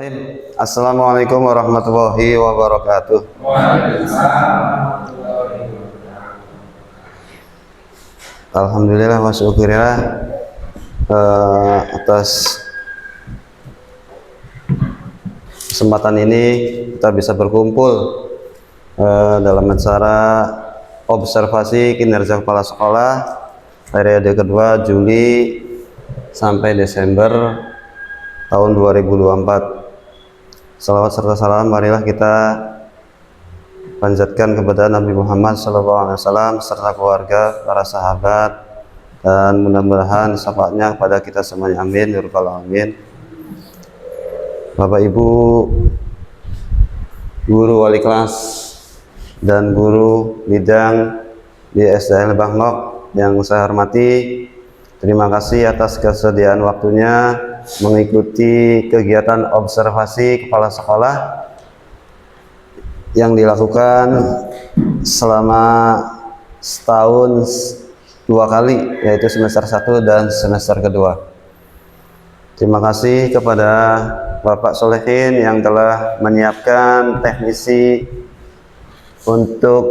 Bismillahirrahmanirrahim. Assalamualaikum warahmatullahi wabarakatuh. Alhamdulillah wa syukurillah atas kesempatan ini kita bisa berkumpul dalam acara observasi kinerja kepala sekolah periode kedua Juli sampai Desember tahun 2024. Salawat serta salam marilah kita panjatkan kepada Nabi Muhammad SAW serta keluarga, para sahabat, dan mudah-mudahan syafaatnya kepada kita semuanya. Amin ya rabbal alamin. Bapak Ibu guru wali kelas dan guru bidang di SDN Lebak Nok yang saya hormati, terima kasih atas kesediaan waktunya mengikuti kegiatan observasi kepala sekolah yang dilakukan selama setahun 2 kali, yaitu semester 1 dan semester kedua. Terima kasih kepada Bapak Solehin yang telah menyiapkan teknisi untuk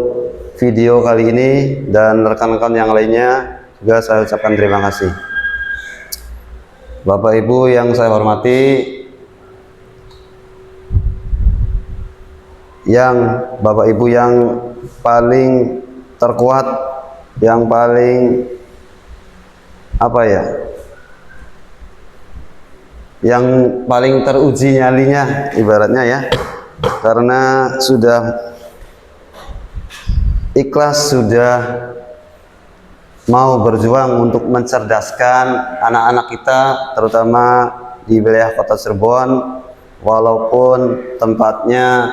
video kali ini, dan rekan-rekan yang lainnya juga saya ucapkan terima kasih. Bapak Ibu yang saya hormati, Bapak Ibu yang paling terkuat, yang paling yang paling teruji nyalinya ibaratnya ya, karena sudah ikhlas, sudah mau berjuang untuk mencerdaskan anak-anak kita, terutama di wilayah kota Cirebon, walaupun tempatnya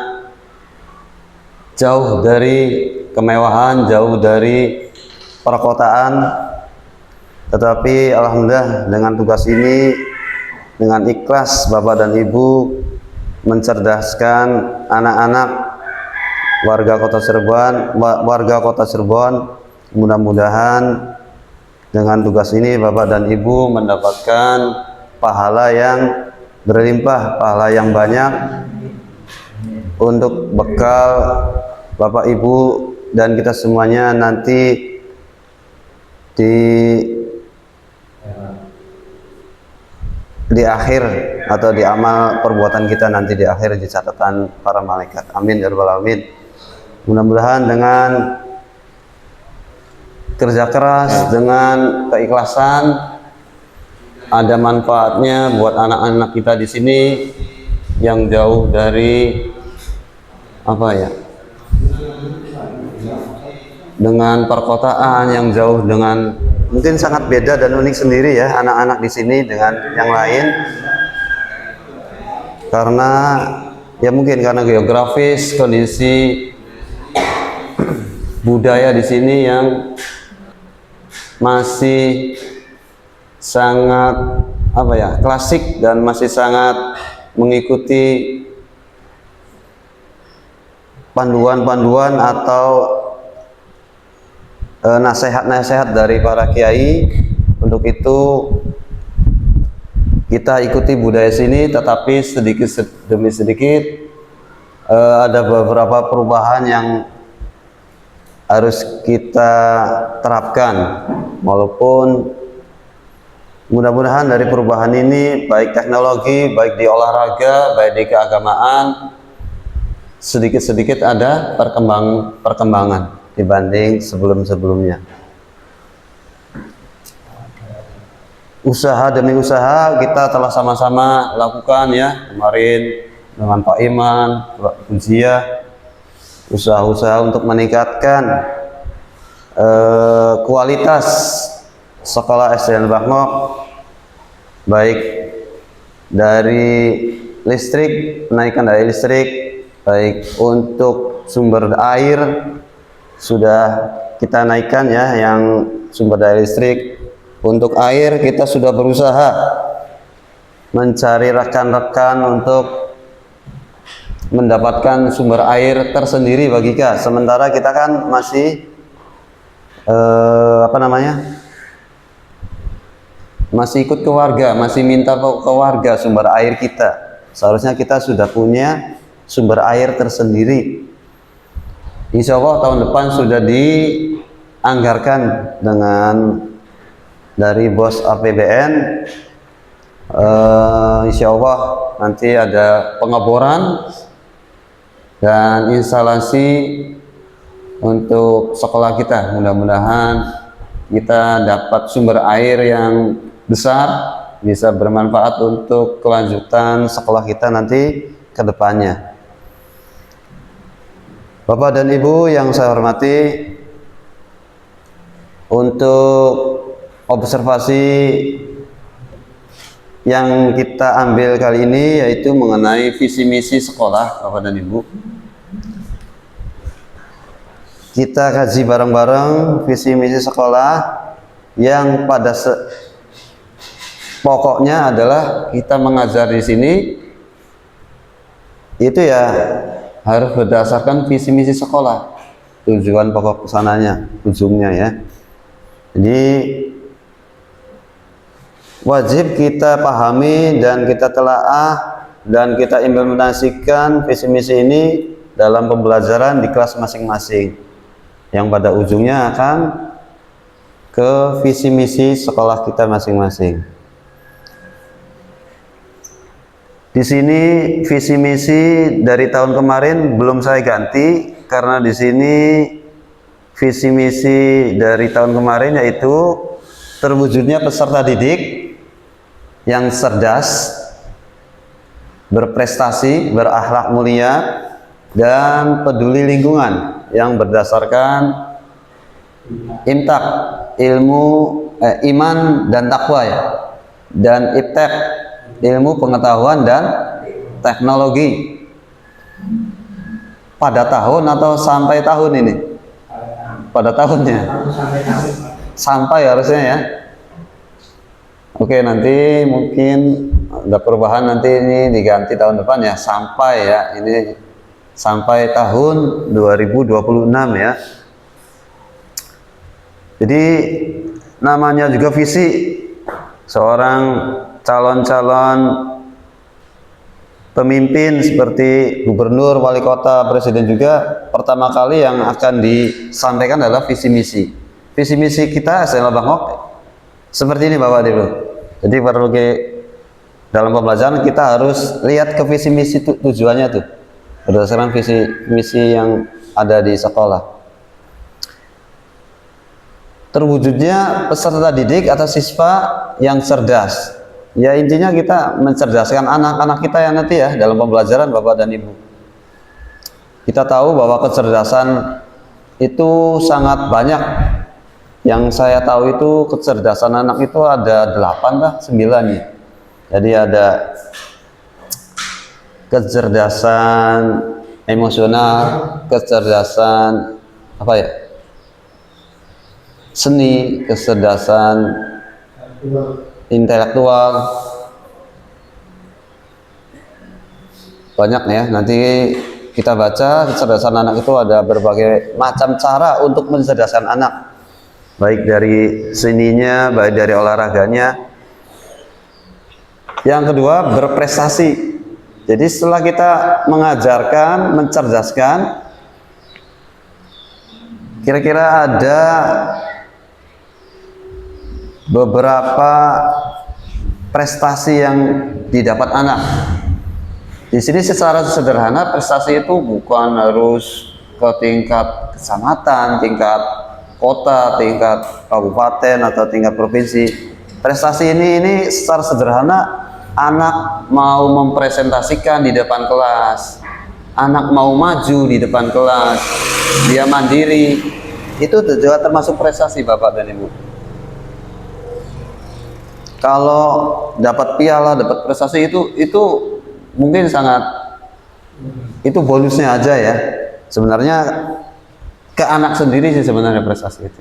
jauh dari kemewahan, jauh dari perkotaan, tetapi alhamdulillah dengan tugas ini, dengan ikhlas Bapak dan Ibu mencerdaskan anak-anak warga kota Cirebon, mudah-mudahan dengan tugas ini Bapak dan Ibu mendapatkan pahala yang berlimpah, pahala yang banyak untuk bekal Bapak Ibu dan kita semuanya nanti di akhir atau di amal perbuatan kita nanti di akhir, di catatan para malaikat. Amin ya rabbal alamin. Mudah-mudahan dengan kerja keras, dengan keikhlasan, ada manfaatnya buat anak-anak kita di sini yang jauh dari dengan perkotaan, yang jauh dengan mungkin sangat beda dan unik sendiri ya anak-anak di sini dengan yang lain, karena ya mungkin karena geografis, kondisi budaya di sini yang masih sangat klasik dan masih sangat mengikuti panduan-panduan atau nasihat-nasihat dari para kiai. Untuk itu kita ikuti budaya sini, tetapi sedikit demi sedikit ada beberapa perubahan yang harus kita terapkan, walaupun mudah-mudahan dari perubahan ini, baik teknologi, baik di olahraga, baik di keagamaan, sedikit-sedikit ada perkembangan dibanding sebelum-sebelumnya. Usaha demi usaha kita telah sama-sama lakukan ya, kemarin dengan Pak Iman, Pak Bujia, usaha-usaha untuk meningkatkan kualitas sekolah SDN Lebak Nok, baik dari listrik, penaikan dari listrik, baik untuk sumber air sudah kita naikkan ya, yang sumber dari listrik. Untuk air kita sudah berusaha mencari rekan-rekan untuk mendapatkan sumber air tersendiri bagi kita. Sementara kita kan masih masih ikut ke warga, masih minta ke warga sumber air kita. Seharusnya kita sudah punya sumber air tersendiri. Insya Allah tahun depan sudah dianggarkan dengan dari bos APBN. Insya Allah nanti ada pengeboran dan instalasi untuk sekolah kita. Mudah-mudahan kita dapat sumber air yang besar, bisa bermanfaat untuk kelanjutan sekolah kita nanti ke depannya. Bapak dan Ibu yang saya hormati, untuk observasi yang kita ambil kali ini yaitu mengenai visi misi sekolah, Bapak dan Ibu. Kita kaji bareng-bareng visi misi sekolah yang pada pokoknya adalah kita mengajar di sini itu ya harus berdasarkan visi misi sekolah, tujuan pokok kesananya, ujungnya ya. Jadi wajib kita pahami dan kita telaah dan kita implementasikan visi misi ini dalam pembelajaran di kelas masing-masing, yang pada ujungnya akan ke visi misi sekolah kita masing-masing. Di sini visi misi dari tahun kemarin belum saya ganti karena di sini visi misi dari tahun kemarin yaitu terwujudnya peserta didik yang cerdas, berprestasi, berakhlak mulia, dan peduli lingkungan yang berdasarkan imtak, iman dan takwa ya, dan iptek, ilmu pengetahuan dan teknologi. Pada tahun atau sampai tahun ini? Pada tahunnya? Sampai harusnya ya. Oke, nanti mungkin ada perubahan, nanti ini diganti tahun depan ya, sampai ya, ini sampai tahun 2026 ya. Jadi namanya juga visi, seorang calon-calon pemimpin seperti gubernur, wali kota, presiden juga pertama kali yang akan disampaikan adalah visi misi. Visi misi kita SMK Bangkok seperti ini Bapak Ibu. Jadi perlu dalam pembelajaran kita harus lihat ke visi misi tujuannya tuh berdasarkan visi misi yang ada di sekolah. Terwujudnya peserta didik atau siswa yang cerdas. Ya intinya kita mencerdaskan anak-anak kita yang nanti ya dalam pembelajaran Bapak dan Ibu. Kita tahu bahwa kecerdasan itu sangat banyak. Yang saya tahu itu kecerdasan anak itu ada 8 lah, 9 ya. Jadi ada kecerdasan emosional, kecerdasan apa ya? Seni, kecerdasan intelektual. Banyak ya, nanti kita baca kecerdasan anak itu ada berbagai macam cara untuk mencerdaskan anak. Baik dari seninya, baik dari olahraganya. Yang kedua, berprestasi. Jadi setelah kita mengajarkan, mencerdaskan, kira-kira ada beberapa prestasi yang didapat anak. Di sini secara sederhana prestasi itu bukan harus ke tingkat kecamatan, tingkat kota, tingkat kabupaten atau tingkat provinsi. Prestasi ini secara sederhana anak mau mempresentasikan di depan kelas, anak mau maju di depan kelas, dia mandiri, itu juga termasuk prestasi Bapak dan Ibu. Kalau dapat piala, dapat prestasi itu mungkin sangat, itu bonusnya aja ya. Sebenarnya ke anak sendiri sih sebenarnya prestasi itu.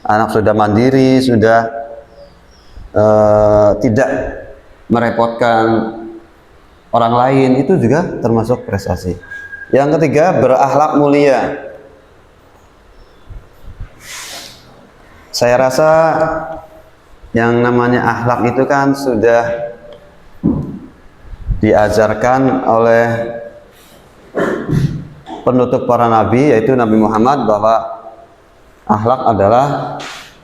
Anak sudah mandiri, sudah tidak merepotkan orang lain, itu juga termasuk prestasi. Yang ketiga, berakhlak mulia. Saya rasa yang namanya akhlak itu kan sudah diajarkan oleh penutup para nabi, yaitu Nabi Muhammad, bahwa akhlak adalah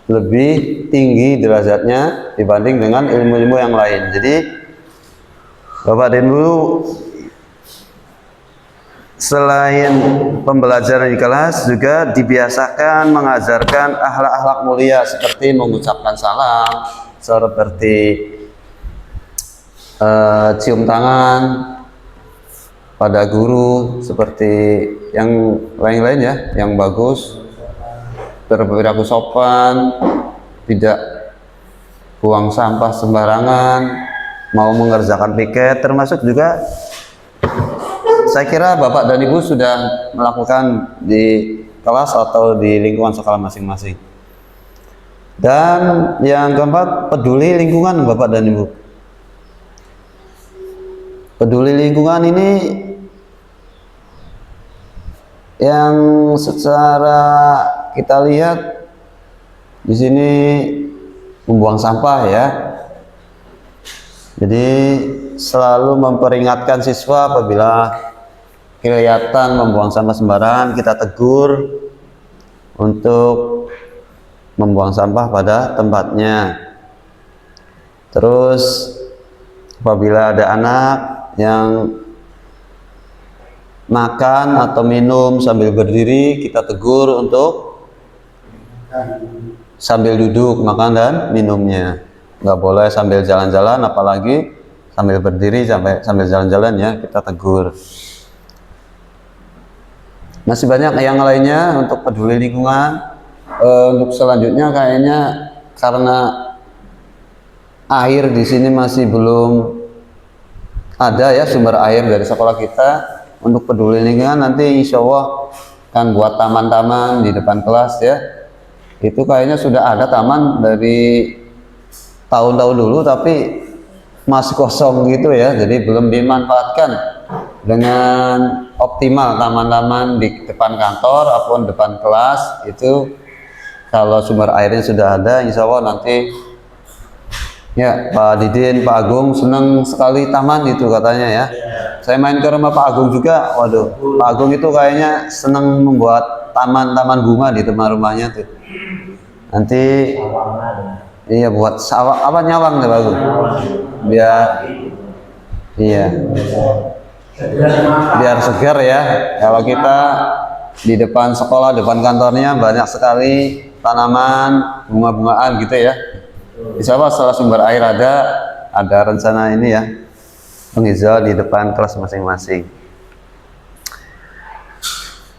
lebih tinggi derajatnya dibanding dengan ilmu-ilmu yang lain. Jadi Bapak dan Ibu, selain pembelajaran di kelas, juga dibiasakan mengajarkan akhlak-akhlak mulia seperti mengucapkan salam, seperti cium tangan pada guru, seperti yang lain-lain ya, yang bagus, berperilaku sopan, tidak buang sampah sembarangan, mau mengerjakan piket, termasuk juga saya kira Bapak dan Ibu sudah melakukan di kelas atau di lingkungan sekolah masing-masing. Dan yang keempat, peduli lingkungan Bapak dan Ibu. Peduli lingkungan ini yang secara kita lihat di sini membuang sampah ya. Jadi selalu memperingatkan siswa apabila kelihatan membuang sampah sembarangan, kita tegur untuk membuang sampah pada tempatnya. Terus apabila ada anak yang makan atau minum sambil berdiri, kita tegur untuk sambil duduk makan dan minumnya. Nggak boleh sambil jalan-jalan, apalagi sambil berdiri sambil jalan-jalan ya, kita tegur. Masih banyak yang lainnya untuk peduli lingkungan. Untuk selanjutnya kayaknya karena air di sini masih belum ada ya sumber air dari sekolah kita. Untuk peduli lingkungan nanti insya Allah kan buat taman-taman di depan kelas ya. Itu kayaknya sudah ada taman dari tahun-tahun dulu tapi masih kosong gitu ya, jadi belum dimanfaatkan dengan optimal taman-taman di depan kantor ataupun depan kelas. Itu kalau sumber airnya sudah ada, insya Allah nanti ya Pak Didin, Pak Agung senang sekali taman itu katanya ya. Saya main ke rumah Pak Agung juga, waduh, Pak Agung itu kayaknya senang membuat taman-taman bunga di depan rumahnya tuh. Nanti iya buat sawah apa nyawang deh Pak Agung, biar iya biar segar ya. Kalau kita di depan sekolah, depan kantornya banyak sekali tanaman bunga-bungaan gitu ya. Insya Allah setelah sumber air ada rencana ini ya, penghijau di depan kelas masing-masing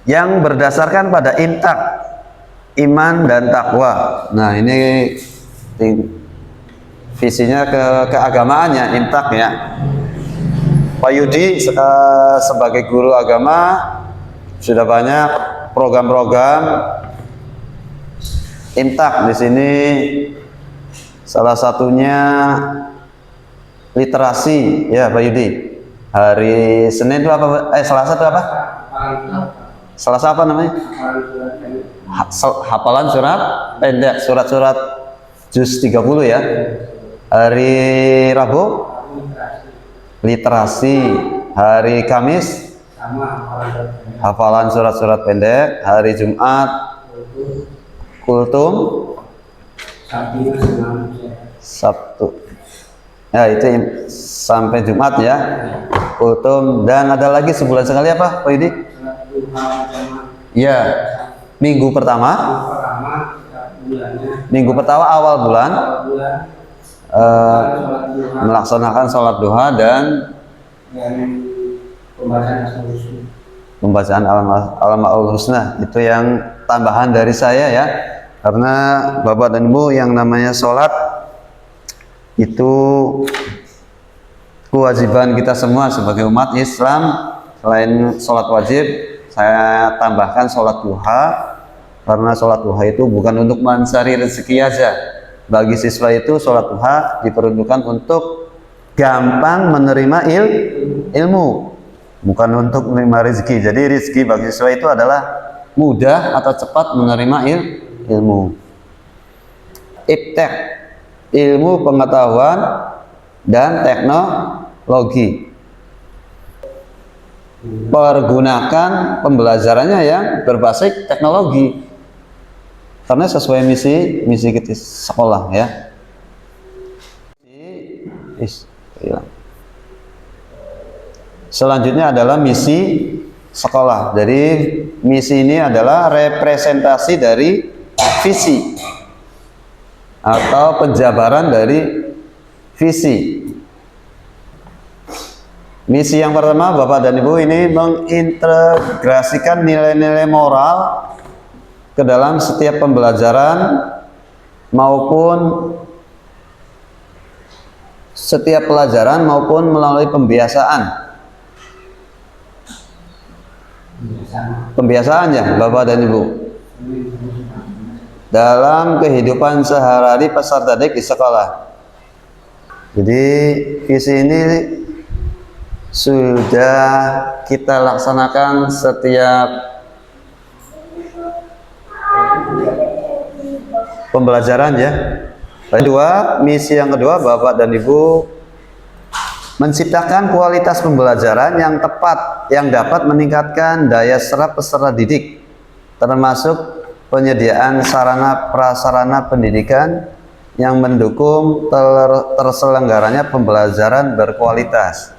yang berdasarkan pada intak iman dan takwa. Nah ini visinya keagamaannya intak ya. Pak Yudi sebagai guru agama sudah banyak program-program intak di sini. Salah satunya literasi ya Pak Yudi. Hari Senin itu apa? Selasa itu apa? Selasa apa namanya? Hafalan surat pendek, surat-surat juz 30 ya. Hari Rabu literasi. Hari Kamis hafalan surat-surat pendek. Hari Jumat kultum. Sabtu ya itu sampai Jumat ya kultum. Dan ada lagi sebulan sekali apa Pak Yudi? Ya minggu pertama awal bulan melaksanakan sholat duha dan pembacaan Al-Asmaul Husna. Itu yang tambahan dari saya ya, karena Bapak dan Ibu yang namanya sholat itu kewajiban kita semua sebagai umat Islam. Selain sholat wajib, saya tambahkan sholat duha, karena sholat duha itu bukan untuk mencari rezeki aja. Bagi siswa itu sholat duha diperuntukkan untuk gampang menerima ilmu, bukan untuk menerima rezeki. Jadi rezeki bagi siswa itu adalah mudah atau cepat menerima ilmu. Iptek, ilmu pengetahuan dan teknologi. pergunakan pembelajarannya yang berbasis teknologi karena sesuai misi kita sekolah ya. Selanjutnya adalah misi sekolah. Jadi misi ini adalah representasi dari visi atau penjabaran dari visi. Misi yang pertama, Bapak dan Ibu, ini mengintegrasikan nilai-nilai moral ke dalam setiap pembelajaran maupun setiap pelajaran maupun melalui pembiasaan. Pembiasaan ya, Bapak dan Ibu, dalam kehidupan sehari-hari peserta didik di sekolah. Jadi visi ini sudah kita laksanakan setiap pembelajaran ya. Kedua, misi yang kedua, Bapak dan Ibu, menciptakan kualitas pembelajaran yang tepat yang dapat meningkatkan daya serap peserta didik, termasuk penyediaan sarana prasarana pendidikan yang mendukung terselenggaranya pembelajaran berkualitas.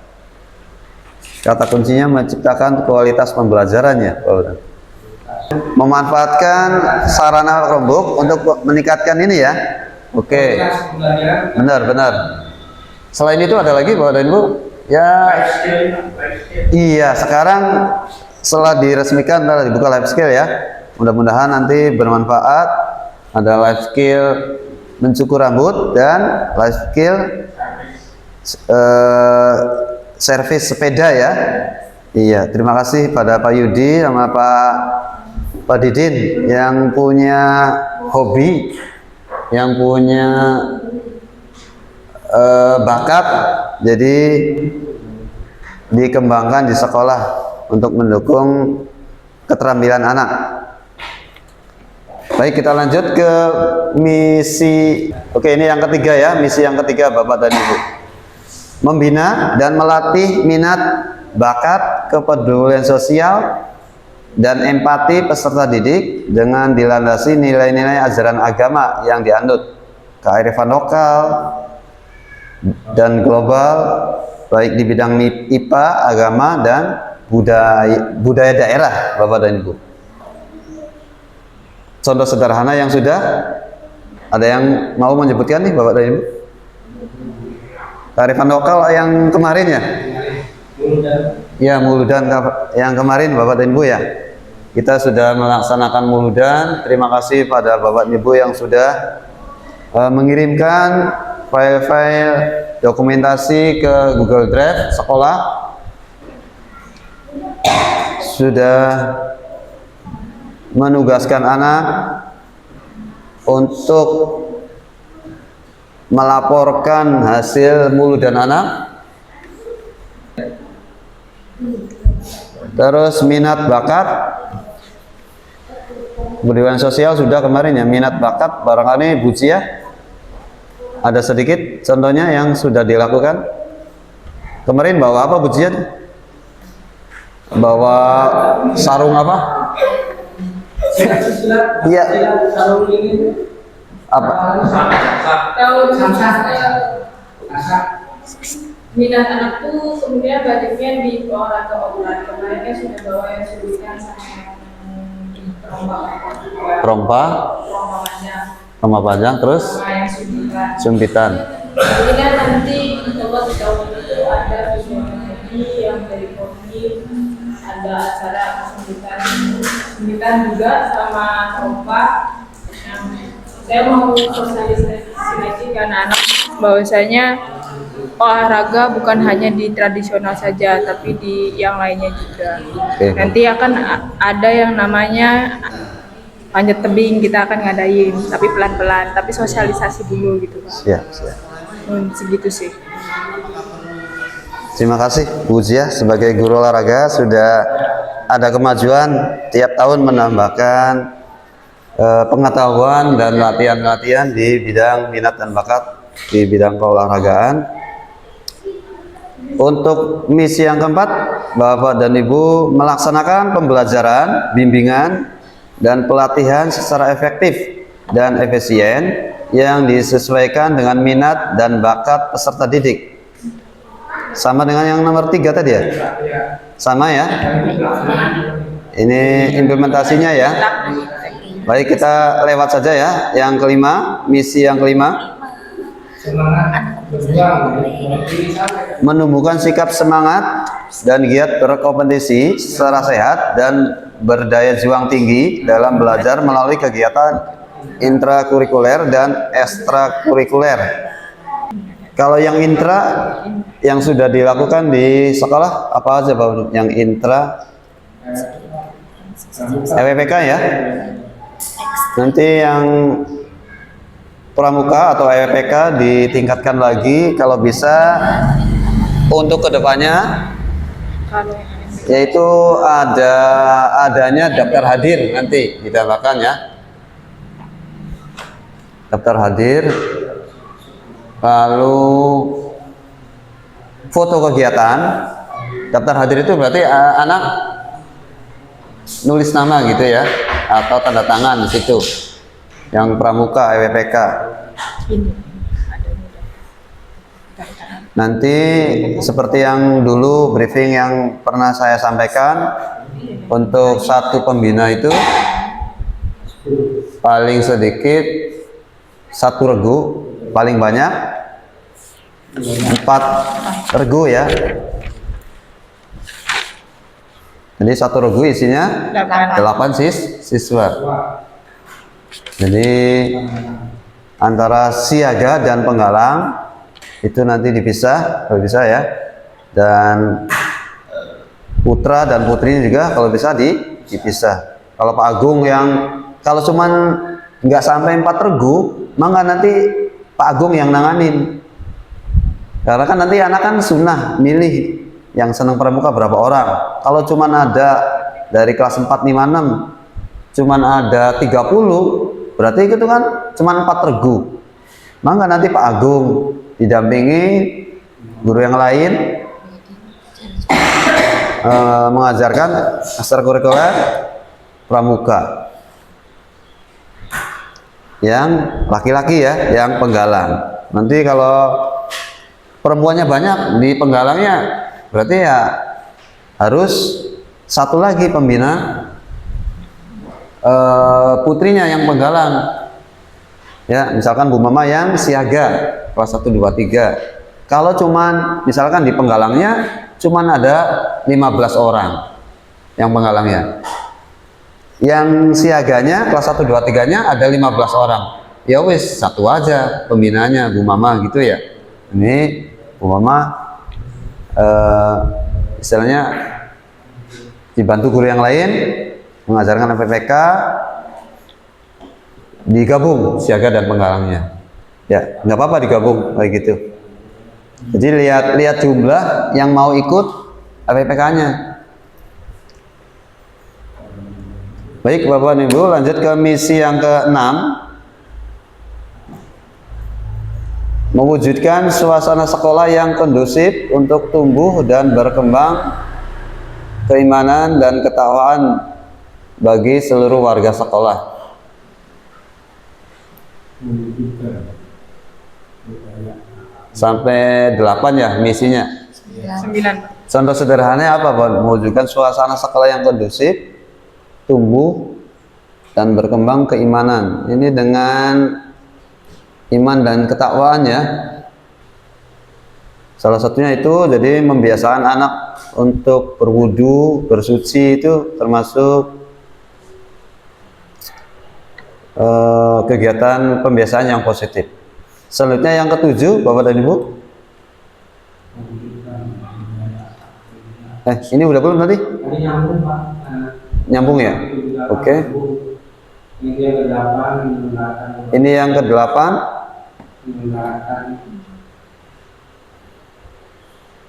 Kata kuncinya menciptakan kualitas pembelajarannya. Memanfaatkan sarana Chromebook untuk meningkatkan ini ya. Oke. Benar. Selain itu ada lagi Bapak dan Ibu? Ya. Iya, sekarang setelah diresmikan telah dibuka life skill ya. Mudah-mudahan nanti bermanfaat. Ada life skill mencukur rambut dan life skill servis sepeda ya. Iya, terima kasih pada Pak Yudi sama Pak Didin yang punya hobi, yang punya bakat, jadi dikembangkan di sekolah untuk mendukung keterampilan anak. Baik, kita lanjut ke misi. Oke, ini yang ketiga ya, misi yang ketiga Bapak dan Ibu. Membina dan melatih minat, bakat, kepedulian sosial, dan empati peserta didik dengan dilandasi nilai-nilai ajaran agama yang dianut, kearifan lokal dan global, baik di bidang IPA, agama, dan budaya daerah, Bapak dan Ibu. Contoh sederhana yang sudah ada yang mau menyebutkan nih Bapak dan Ibu? Kearifan lokal yang kemarin ya? Ya, Muludan yang kemarin Bapak dan Ibu ya. Kita sudah melaksanakan Muludan. Terima kasih pada Bapak dan Ibu yang sudah mengirimkan file-file dokumentasi ke Google Drive sekolah. Sudah menugaskan anak untuk melaporkan hasil Muludan anak. Terus minat bakat, kepedulian sosial sudah kemarin ya. Minat bakat barangkali Bu Cia ada sedikit contohnya yang sudah dilakukan kemarin. Bawa apa Bu Cia? Bawa sarung apa? Iya. Apa? Minat anakku kemudian banyaknya di olahraga kemarin kan sudah bawa yang sulitan sama yang rompa panjang terus sumpitan. Kemudian nanti coba di tahun itu ada visualisasi yang dari Kopi, ada acara sumpitan juga sama rompa. Saya mau sosialisasi ke anak bahwasanya olahraga bukan hanya di tradisional saja, tapi di yang lainnya juga. Nanti akan ada yang namanya panjat tebing, kita akan ngadain, tapi pelan-pelan, tapi sosialisasi dulu gitu Pak. Siap. Segitu sih. Terima kasih Bu Zia sebagai guru olahraga sudah ada kemajuan tiap tahun menambahkan pengetahuan dan latihan-latihan di bidang minat dan bakat di bidang keolahragaan. Untuk misi yang keempat, Bapak dan Ibu melaksanakan pembelajaran, bimbingan, dan pelatihan secara efektif dan efisien yang disesuaikan dengan minat dan bakat peserta didik. Sama dengan yang nomor 3 tadi ya? Sama ya? Ini implementasinya ya. Baik, kita lewat saja ya. Yang kelima, misi yang kelima. Menumbuhkan sikap semangat dan giat berkompetisi secara sehat dan berdaya juang tinggi dalam belajar melalui kegiatan intrakurikuler dan ekstrakurikuler. Kalau yang intra yang sudah dilakukan di sekolah apa aja Pak? Yang intra EWPK ya. Nanti yang pramuka atau EWPK ditingkatkan lagi kalau bisa untuk kedepannya, yaitu adanya daftar hadir nanti ditambahkan ya, daftar hadir, lalu foto kegiatan. Daftar hadir itu berarti anak nulis nama gitu ya, atau tanda tangan di situ. Yang pramuka EWPK. Nanti seperti yang dulu briefing yang pernah saya sampaikan, untuk satu pembina itu paling sedikit 1 regu, paling banyak 4 regu ya. Jadi 1 regu isinya 8 siswa. Jadi antara siaga dan penggalang itu nanti dipisah kalau bisa ya, dan putra dan putrinya juga kalau bisa dipisah. Kalau Pak Agung yang kalau cuman nggak sampai 4 regu, maka nanti Pak Agung yang nanganin, karena kan nanti anak kan sunnah milih yang senang pramuka berapa orang. Kalau cuman ada dari kelas 4, 5, 6 cuman ada 30, berarti itu kan cuma 4 regu. Maka nanti Pak Agung didampingi guru yang lain mengajarkan ekstrakurikuler pramuka yang laki-laki ya, yang penggalang. Nanti kalau perempuannya banyak di penggalangnya, berarti ya harus 1 lagi pembina putrinya yang penggalang ya, misalkan Bu Mama yang siaga kelas 1, 2, 3. Kalau cuman misalkan di penggalangnya cuman ada 15 orang yang penggalangnya, yang siaganya kelas 1, 2, 3 nya ada 15 orang, ya wis 1 aja pembinanya Bu Mama gitu ya. Ini Bu Mama istilahnya dibantu guru yang lain mengajarkan EWPK, digabung siaga dan penggalangnya ya, nggak apa-apa digabung kayak gitu. Jadi lihat jumlah yang mau ikut EWPK-nya. Baik Bapak dan Ibu, lanjut ke misi yang ke-6. Mewujudkan suasana sekolah yang kondusif untuk tumbuh dan berkembang keimanan dan ketakwaan bagi seluruh warga sekolah. Sampai 8 ya misinya. 9. Contoh sederhananya apa Pak? Mewujudkan suasana sekolah yang kondusif, tumbuh dan berkembang keimanan. Ini dengan iman dan ketakwaan ya. Salah satunya itu jadi membiasakan anak untuk berwudu, bersuci, itu termasuk kegiatan pembiasaan yang positif. Selanjutnya yang ke-7 Bapak dan Ibu. Ini udah belum tadi? Nyambung ya? Oke. Ini yang ke-8.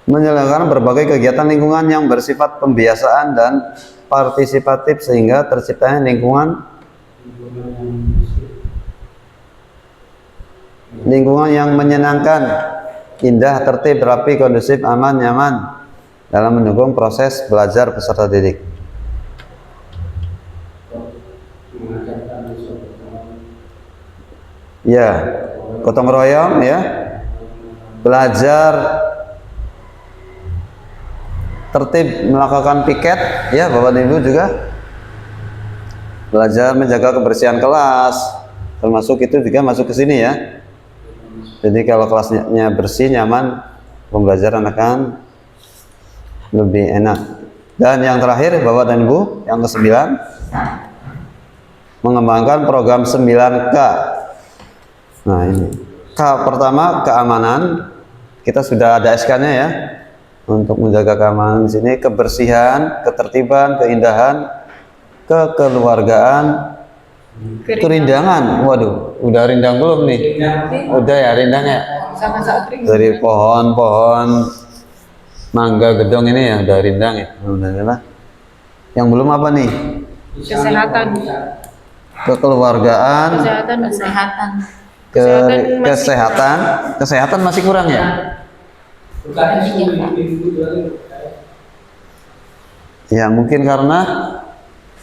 Menyelenggarakan berbagai kegiatan lingkungan yang bersifat pembiasaan dan partisipatif sehingga terciptanya lingkungan yang menyenangkan, indah, tertib, rapi, kondusif, aman, nyaman, dalam mendukung proses belajar peserta didik. Ya, gotong royong ya, belajar tertib melakukan piket ya Bapak dan Ibu, juga belajar menjaga kebersihan kelas, termasuk itu juga masuk ke sini ya. Jadi kalau kelasnya bersih, nyaman, pembelajaran akan lebih enak. Dan yang terakhir Bapak dan Ibu, yang ke-9, mengembangkan program 9K. Nah ini K pertama, keamanan. Kita sudah ada SK-nya ya, untuk menjaga keamanan di sini, kebersihan, ketertiban, keindahan, kekeluargaan, kerindangan. Waduh, udah rindang belum nih? Udah ya rindangnya. Sama-sama kering. Dari pohon-pohon mangga gedong ini ya udah rindang ya. Alhamdulillah. Yang belum apa nih? Kesehatan. Kekeluargaan, Kesehatan. kesehatan masih kurang ya? Ya mungkin karena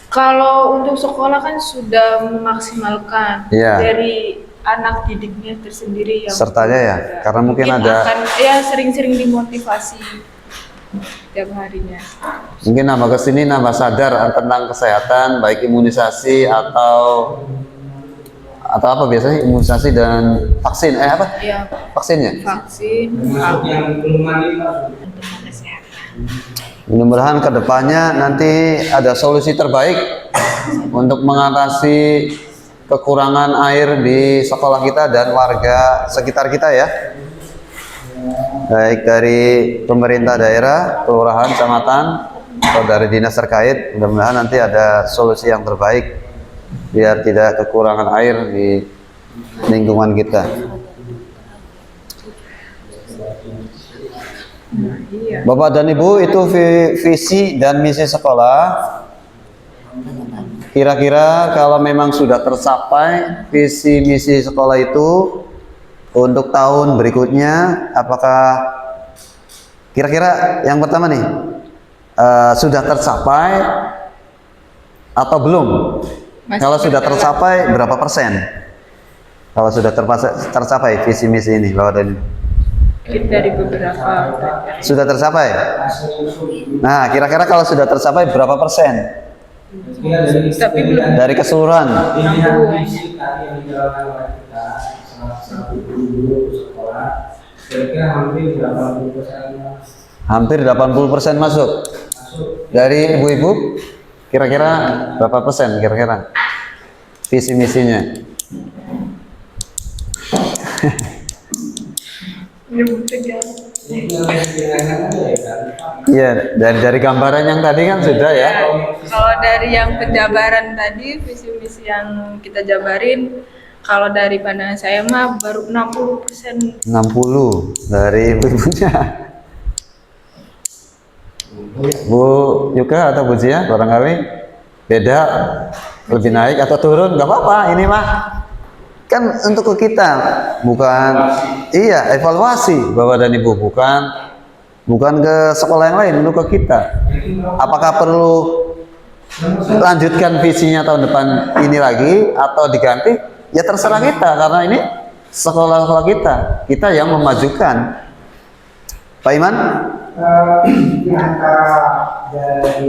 Kalau untuk sekolah kan sudah memaksimalkan Iya. dari anak didiknya tersendiri yang sertanya ya, karena mungkin ada akan ya sering-sering dimotivasi tiap harinya. mungkin nambah kesini nambah sadar tentang kesehatan, baik imunisasi atau apa biasanya imunisasi dan vaksin apa Ya, vaksinnya. vaksin, tentang kesehatan. Mudah-mudahan kedepannya nanti ada solusi terbaik untuk mengatasi kekurangan air di sekolah kita dan warga sekitar kita ya, baik dari pemerintah daerah, kelurahan, kecamatan, atau dari dinas terkait. Mudah-mudahan nanti ada solusi yang terbaik biar tidak kekurangan air di lingkungan kita. Iya. Bapak dan Ibu, itu visi dan misi sekolah. Kira-kira kalau memang sudah tercapai visi misi sekolah itu untuk tahun berikutnya, apakah kira-kira yang pertama nih sudah tercapai atau belum? Kalau sudah tercapai berapa persen? Kalau sudah tercapai visi misi ini, Bapak dan Ibu? Dari beberapa Sudah tercapai? Nah, kira-kira kalau sudah tercapai berapa persen tapi belum dari keseluruhan? Hampir 80% masuk. Dari ibu-ibu, kira-kira berapa persen kira-kira visi misinya? Iya, dari gambaran yang tadi kan sudah ya. Kalau dari yang penjabaran tadi, visi misi yang kita jabarin, kalau dari pandangan saya mah baru 60%. 60 dari ibu-ibunya. Bu Yuka atau Bu Zia barangkali beda, lebih naik atau turun, nggak apa-apa. Ini mah kan untuk ke kita, bukan iya evaluasi Bapak dan Ibu, bukan ke sekolah yang lain, untuk ke kita. Apakah perlu lanjutkan visinya tahun depan ini lagi atau diganti? Ya terserah kita, karena ini sekolah kita yang memajukan. Pak Iman? Di antara dari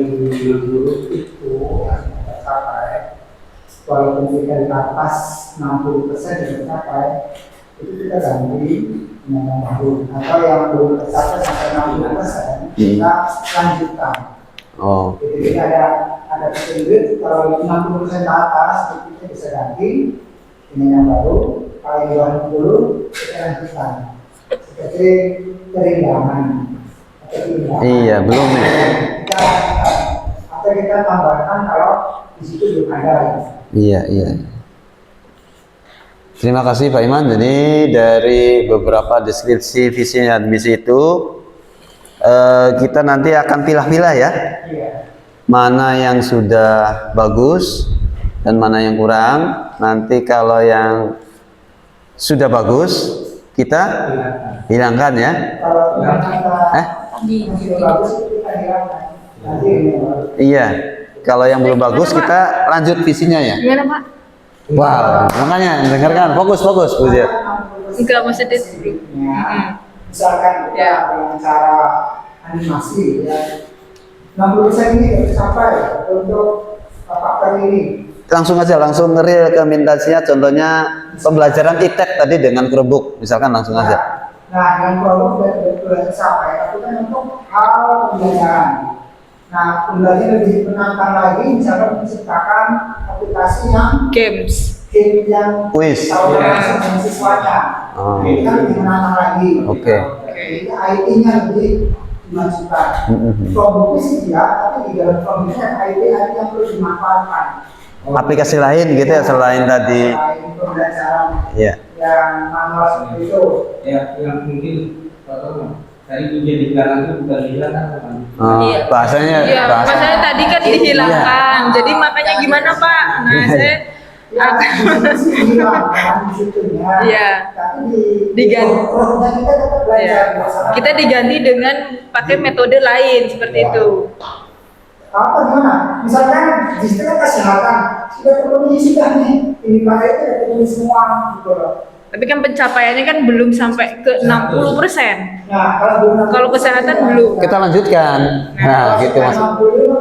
guru itu yang tercapai, walaupun kita di atas 60% yang tercapai, itu kita ganti dengan baru, atau yang belum tercapai sampai 60% kita lanjutkan. Oh, Jadi ada petunjuk kalau 60% ke atas itu kita bisa ganti dengan yang baru, kalau yang 20 kita lanjutkan. Seperti kerindangan. iya belum ya. Atau kita tambahkan kalau di situ belum ada. Iya. Terima kasih Pak Iman. Jadi dari beberapa deskripsi visi dan misi itu kita nanti akan pilah-pilah ya, mana yang sudah bagus dan mana yang kurang. Nanti kalau yang sudah bagus kita hilangkan ya. Masih bagus itu kita hilangkan. Nanti ini baru. Iya. Kalau yang belum bagus kita lanjut visinya ya. Gimana Pak? Wow, makanya dengarkan, fokus Bu Zia. Enggak maksudnya. Misalkan kita dengan cara animasi ya 60% ini harus sampai untuk faktor ini. Langsung aja, langsung rekomendasinya, contohnya pembelajaran ITEK tadi dengan kerbuk, misalkan langsung aja. Nah, yang produk sudah sampai, tapi kan untuk hal pembelajaran. Nah, pembelajaran lebih menantang lagi, misalkan menciptakan aplikasi yang Games. game yang Kuis. tahu dengan siswanya. Oh. Ini kan lebih menantang lagi. Oke. Jadi IT-nya lebih dimajukan. Produknya sih ya, tapi di dalam produknya IT yang perlu dimanfaatkan. Aplikasi lain gitu ya selain tadi. Selain pembelajaran Iya. yang manual seperti itu. Ya, yang mungkin tadi ujian di belakang itu bukan dihilangkan kan? Iya. Bahasanya Iya, maksudnya tadi kan dihilangkan. Jadi makanya gimana Pak? Nah, saya Ya, di hilang kan di situnya. Iya. Tapi Diganti. produknya kita tetap ya, belajar. Masalah- kita diganti dengan pakai metode lain seperti itu. apa gimana? Misalkan di situ kan kesehatan sudah terpenuhi sudah nih, ini pakai itu sudah terpenuhi semua gitu loh. Tapi kan pencapaiannya kan belum sampai ke 60%. Nah, kalau belum Kalau kesehatan belum. Kita lanjutkan. Nah, gitu mas. 60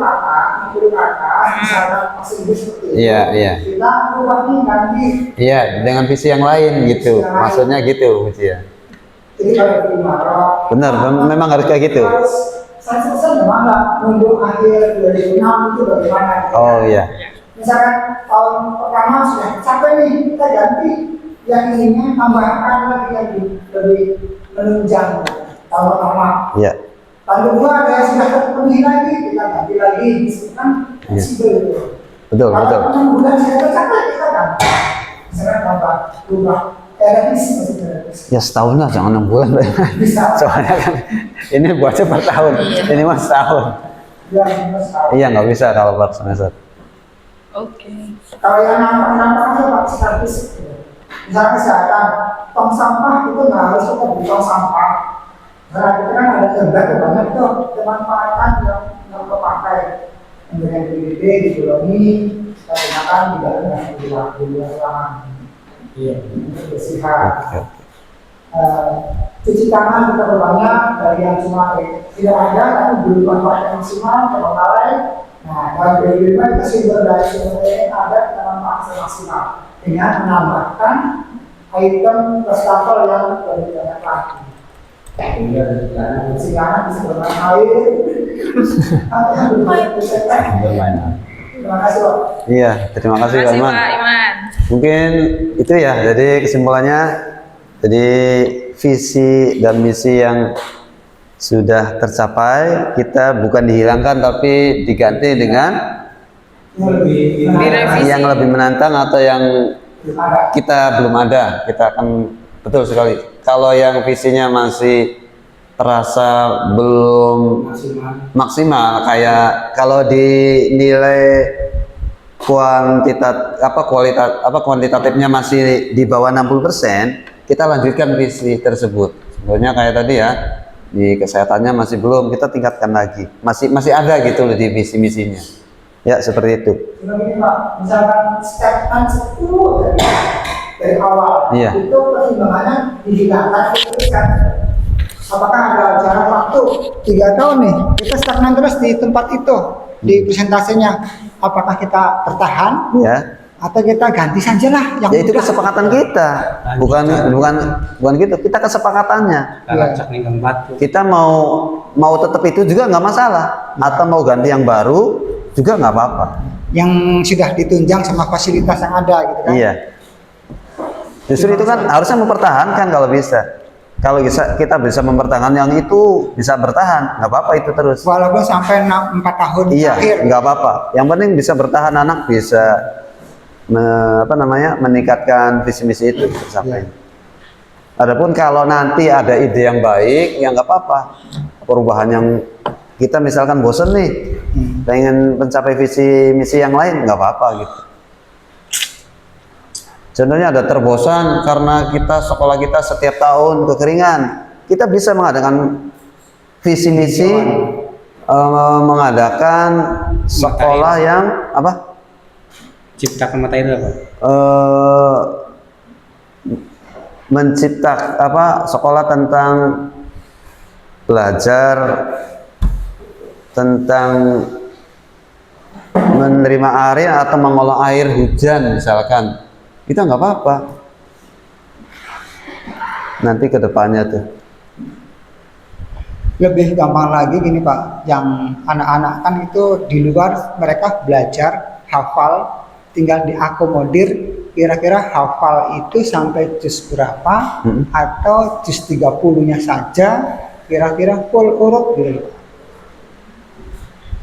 kakak, misalkan masih hidup seperti itu. Iya, iya. Kita ubah nih ganti. Iya, dengan visi yang lain gitu. Maksudnya gitu, Bu Zia. Jadi kalau terima roh. Benar, memang harus kayak gitu. Harus 100% gimana? Nunggu akhir 2006 itu bagaimana? Oh iya. Misalkan tahun pertama sudah sampai nih, kita ganti yang inginnya tambahkan lagi yang lebih menunjang tahun pertama. Iya. Tahun kedua ada yang sudah terpenuhi lagi, kita ganti lagi, misalkan Iya. fleksibel gitu. Betul, Kalau betul. 6 bulan sudah tercapai, kita ganti. Misalkan tambah, berubah, revisi maksudnya revisi. Ya setahun lah, jangan 6 bulan. Bisa. Soalnya kan ini buatnya per tahun, ini mas setahun. Ya, minus tahun. Iya nggak bisa kalau per semester. Oke. Kalau yang nampak-nampak aja Pak status. Misalnya kesehatan, tong sampah itu nggak harus kita beli tong sampah. Karena kita kan ada tempat banyak tuh dimanfaatkan yang kepakai. Memberikan PBB di bulan ini, kita gunakan di dalam yang di ruangan. Iya, bersihan. Oke. Cuci tangan kita berbanyak dari yang cuma tidak ada tapi belum manfaatkan maksimal terbengkalai. Nah, dalam PBB kita sumber dari sumber yang ada kita manfaatkan maksimal dengan menambahkan item wastafel yang lebih banyak lagi. Siangan bisa bermain air. Atau yang Bermain. Terima kasih Pak. Iya, terima kasih Terima kasih Pak Iman. Pak Iman. Mungkin itu ya, jadi kesimpulannya, jadi visi dan misi yang sudah tercapai, kita bukan dihilangkan tapi diganti dengan Direvisi. yang lebih menantang atau yang Ada. kita belum ada. Kita akan, betul sekali. Kalau yang visinya masih terasa belum maksimal, kayak kalau dinilai kuantitatifnya masih di bawah 60%, kita lanjutkan visi tersebut. Sebenarnya kayak tadi ya, di kesehatannya masih belum, kita tingkatkan lagi. Masih ada gitu loh di visi misinya. Ya, seperti itu. Cuma gini Pak, misalkan step 10 dari awal, Iya. itu pertimbangannya dihilangkan diteruskan. Apakah ada jarak waktu 3 tahun nih, kita stagnan terus di tempat itu, di presentasenya. Apakah kita bertahan Ya. atau kita ganti saja lah yang Ya itu mudah? kesepakatan kita. Bukan gitu. Kita kesepakatannya. Kalau cak nih batu. Kita mau tetap itu juga nggak masalah, atau mau ganti yang baru juga nggak apa-apa. Yang sudah ditunjang sama fasilitas yang ada gitu kan. Iya. Justru itu kan harusnya mempertahankan kalau bisa. Kalau kita bisa mempertahankan yang itu, bisa bertahan, nggak apa-apa itu terus. Walaupun sampai 4 tahun Iya, akhir. nggak apa-apa. Yang penting bisa bertahan, anak bisa meningkatkan visi misi itu sampai. Adapun kalau nanti ada ide yang baik, ya nggak apa-apa. Perubahan yang kita misalkan bosen nih, pengen mencapai visi misi yang lain, nggak apa-apa gitu. Contohnya ada terbosan karena sekolah kita setiap tahun kekeringan, kita bisa mengadakan visi misi mengadakan sekolah yang apa? Ciptakan mata itu apa? Menciptakan apa? Sekolah tentang belajar tentang menerima air atau mengolah air hujan misalkan, kita nggak apa-apa. Nanti kedepannya tuh Lebih gampang lagi gini Pak, yang anak-anak kan itu di luar mereka belajar hafal, tinggal diakomodir kira-kira hafal itu sampai juz berapa atau juz 30-nya saja kira-kira full urut gitu.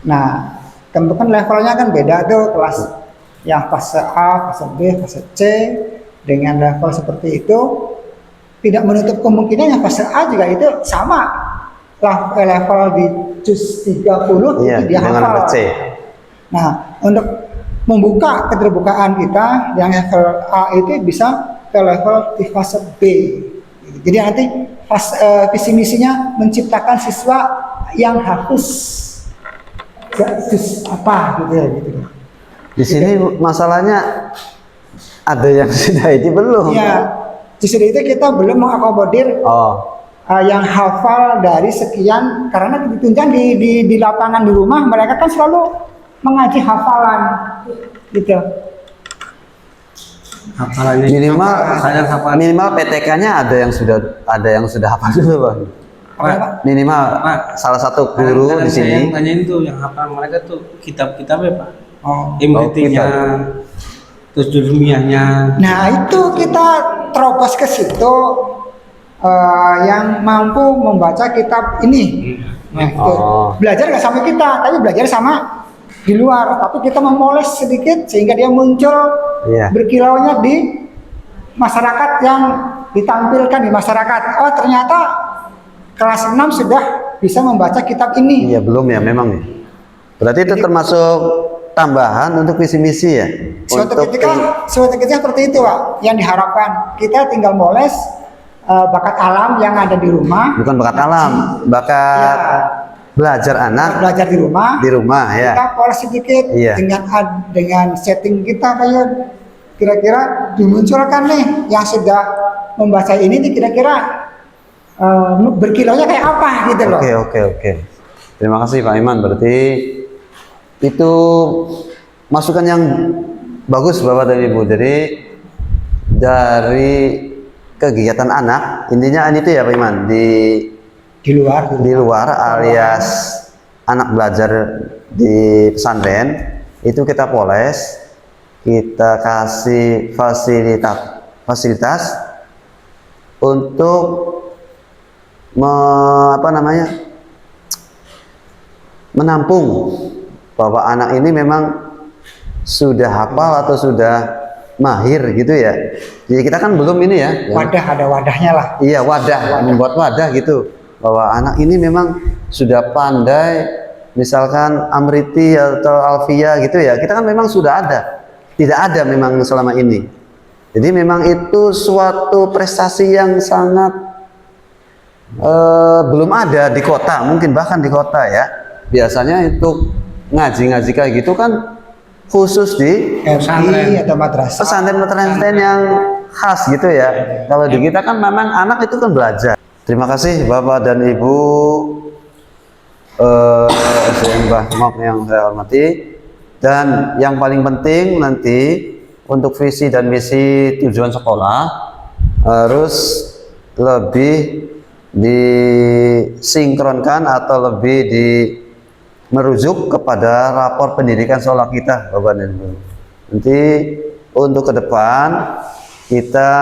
Nah, tentu kan levelnya kan beda tuh, kelas yang fase A, fase B, fase C dengan level seperti itu tidak menutup kemungkinan yang fase A juga itu sama level di juz 30 iya, itu dia dengan hafal. C. Nah, untuk membuka keterbukaan kita yang level A itu bisa ke level di fase B. Jadi nanti visi misinya menciptakan siswa yang hafiz juz apa gitu ya gitu. Di sini masalahnya ada yang sudah ini belum. Iya, justru itu kita belum mengakomodir yang hafal dari sekian, karena ditunjang di lapangan di rumah mereka kan selalu mengaji hafalan gitu. Hafalannya minimal PTK-nya ada yang sudah hafal dulu Bang. Minimal salah satu guru di sini. Yang tanyain tuh yang hafal mereka tuh kitab-kitabnya Pak. Kitab. Terus ilmiahnya. Nah itu kita terobos ke situ, yang mampu membaca kitab ini. Nah, itu. Belajar nggak sama kita, tapi belajar sama di luar. Tapi kita memoles sedikit sehingga dia muncul berkilaunya di masyarakat, yang ditampilkan di masyarakat. Oh ternyata kelas 6 sudah bisa membaca kitab ini. Iya belum ya memang ya. Berarti itu termasuk tambahan untuk visi misi ya. Suatu ketika seperti itu Pak, yang diharapkan kita tinggal moles bakat alam yang ada di rumah. Bukan bakat alam, bakat belajar anak. Belajar di rumah ya. Kita poles sedikit dengan setting kita kayak kira-kira dimunculkan nih yang sudah membaca ini nih kira-kira berkilaunya kayak apa gitu loh. Oke. Terima kasih Pak Iman. Berarti itu masukan yang bagus Bapak dan Ibu. Jadi dari kegiatan anak intinya ini tuh ya Pak Iman di luar alias anak belajar di pesantren itu kita poles, kita kasih fasilitas untuk menampung bahwa anak ini memang sudah hafal atau sudah mahir gitu ya. Jadi kita kan belum ini ya. Ada wadahnya lah. Iya membuat wadah gitu bahwa anak ini memang sudah pandai, misalkan Amriti atau Alfia gitu ya. Kita kan memang sudah ada. Tidak ada memang selama ini. Jadi memang itu suatu prestasi yang sangat belum ada di kota, mungkin bahkan di kota ya. Biasanya itu ngaji kayak gitu kan khusus di MI atau madrasah. Pesantren yang khas gitu ya. Kalau di kita kan memang anak itu kan belajar. Terima kasih Bapak dan Ibu SDM yang saya hormati. Dan yang paling penting nanti untuk visi dan misi tujuan sekolah harus lebih disinkronkan atau lebih merujuk kepada rapor pendidikan sekolah kita Bapak dan Ibu. Nanti untuk ke depan kita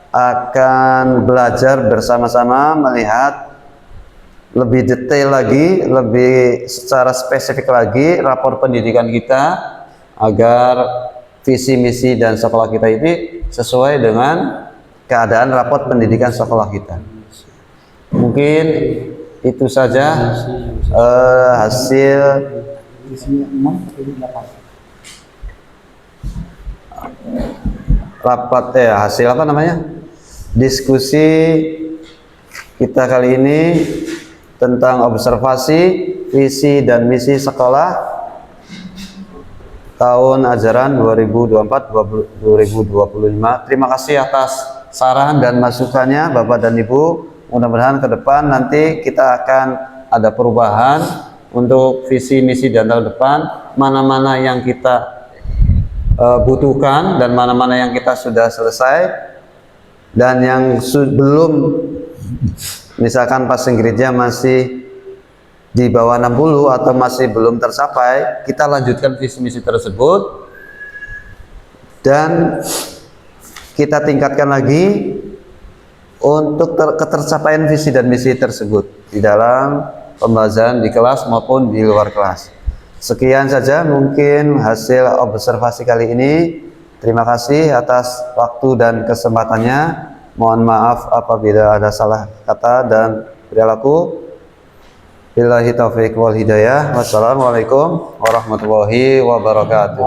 akan belajar bersama-sama melihat lebih detail lagi, lebih secara spesifik lagi rapor pendidikan kita agar visi misi dan sekolah kita ini sesuai dengan keadaan rapor pendidikan sekolah kita. Mungkin itu saja hasil rapat hasil apa namanya diskusi kita kali ini tentang observasi visi dan misi sekolah tahun ajaran 2024-2025. Terima kasih atas saran dan masukannya Bapak dan Ibu. Mudah-mudahan ke depan nanti kita akan ada perubahan untuk visi misi dan tahun depan, mana-mana yang kita butuhkan dan mana-mana yang kita sudah selesai, dan yang belum, misalkan passing grade-nya masih di bawah 60 atau masih belum tercapai, kita lanjutkan visi misi tersebut dan kita tingkatkan lagi untuk ketercapaian visi dan misi tersebut di dalam pembelajaran di kelas maupun di luar kelas. Sekian saja mungkin hasil observasi kali ini. Terima kasih atas waktu dan kesempatannya. Mohon maaf apabila ada salah kata dan perilaku. Billahi taufiq wal hidayah. Wassalamualaikum warahmatullahi wabarakatuh.